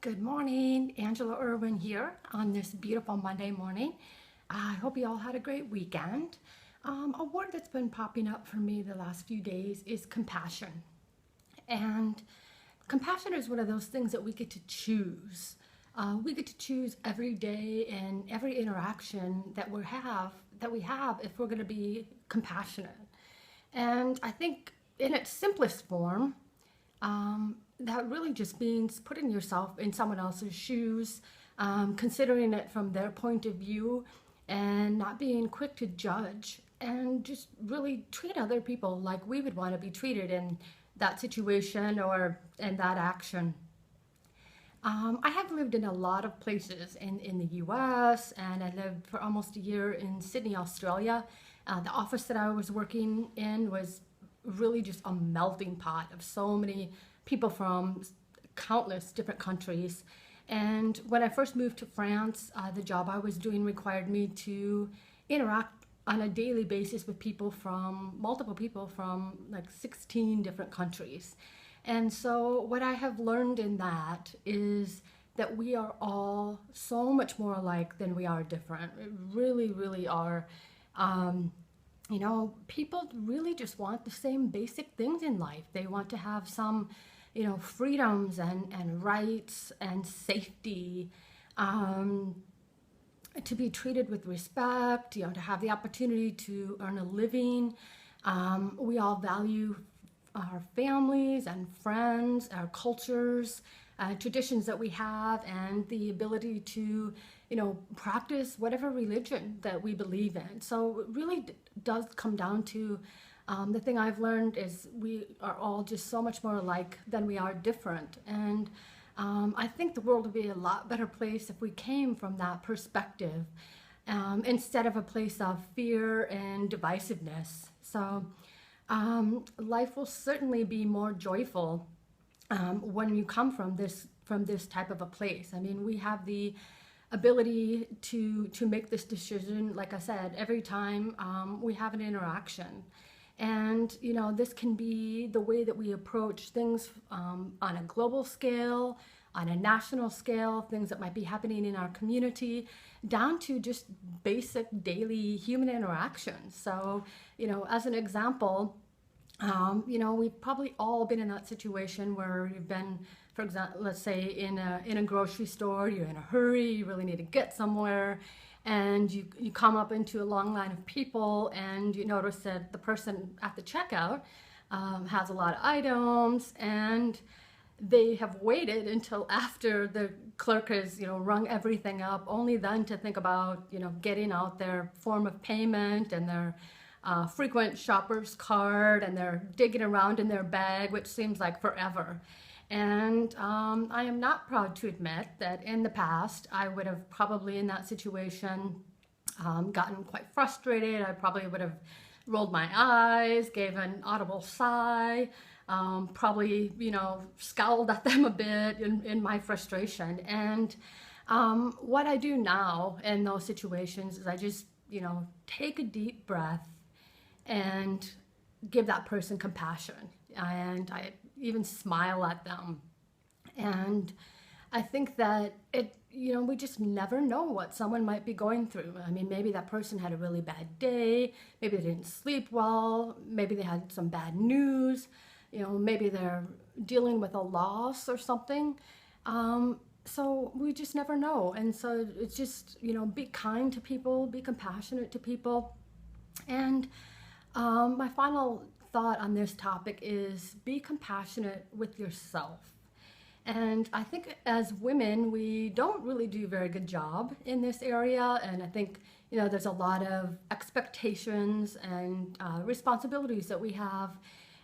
Good morning, Angela Irwin here on this beautiful Monday morning. I hope you all had a great weekend. A word that's been popping up for me the last few days is compassion. And compassion is one of those things that we get to choose. We get to choose every day and every interaction that we have if we're going to be compassionate. And I think in its simplest form, that really just means putting yourself in someone else's shoes, considering it from their point of view, and not being quick to judge, and just really treat other people like we would want to be treated in that situation or in that action. I have lived in a lot of places in the US, and I lived for almost a year in Sydney, Australia. The office that I was working in was really just a melting pot of so many people from countless different countries. And when I first moved to France, the job I was doing required me to interact on a daily basis with multiple people from like 16 different countries. And so what I have learned in that is that we are all so much more alike than we are different. We really, really are. People really just want the same basic things in life. They want to have some, freedoms and rights and safety, to be treated with respect, to have the opportunity to earn a living. We all value our families and friends, our cultures, traditions that we have, and the ability to practice whatever religion that we believe in. So it really does come down to the thing I've learned is we are all just so much more alike than we are different. And I think the world would be a lot better place if we came from that perspective, instead of a place of fear and divisiveness. So life will certainly be more joyful when you come from this type of a place. I mean, we have the ability to make this decision, like I said, every time we have an interaction. And this can be the way that we approach things on a global scale, on a national scale, things that might be happening in our community, down to just basic daily human interactions. So, as an example, we've probably all been in that situation where you've been, for example, let's say in a grocery store, you're in a hurry, you really need to get somewhere, and you come up into a long line of people, and you notice that the person at the checkout has a lot of items, and they have waited until after the clerk has, rung everything up, only then to think about, getting out their form of payment and their frequent shopper's card, and they're digging around in their bag, which seems like forever. And I am not proud to admit that in the past I would have probably in that situation gotten quite frustrated. I probably would have rolled my eyes, gave an audible sigh, probably scowled at them a bit in my frustration. And what I do now in those situations is I just take a deep breath and give that person compassion, and I even smile at them. And I think that we just never know what someone might be going through. I mean, maybe that person had a really bad day, maybe they didn't sleep well, maybe they had some bad news, maybe they're dealing with a loss or something. So we just never know. And so it's just, be kind to people, be compassionate to people. And my final thought on this topic is be compassionate with yourself. And I think as women, we don't really do a very good job in this area. And I think, there's a lot of expectations and responsibilities that we have.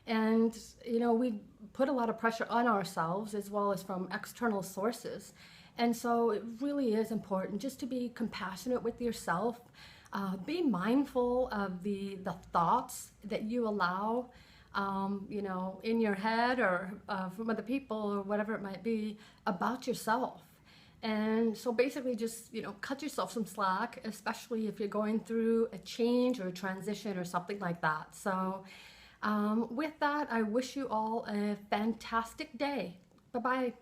And, we put a lot of pressure on ourselves as well as from external sources. And so it really is important just to be compassionate with yourself. Be mindful of the thoughts that you allow, in your head or from other people or whatever it might be about yourself. And so basically just, cut yourself some slack, especially if you're going through a change or a transition or something like that. So with that, I wish you all a fantastic day. Bye-bye.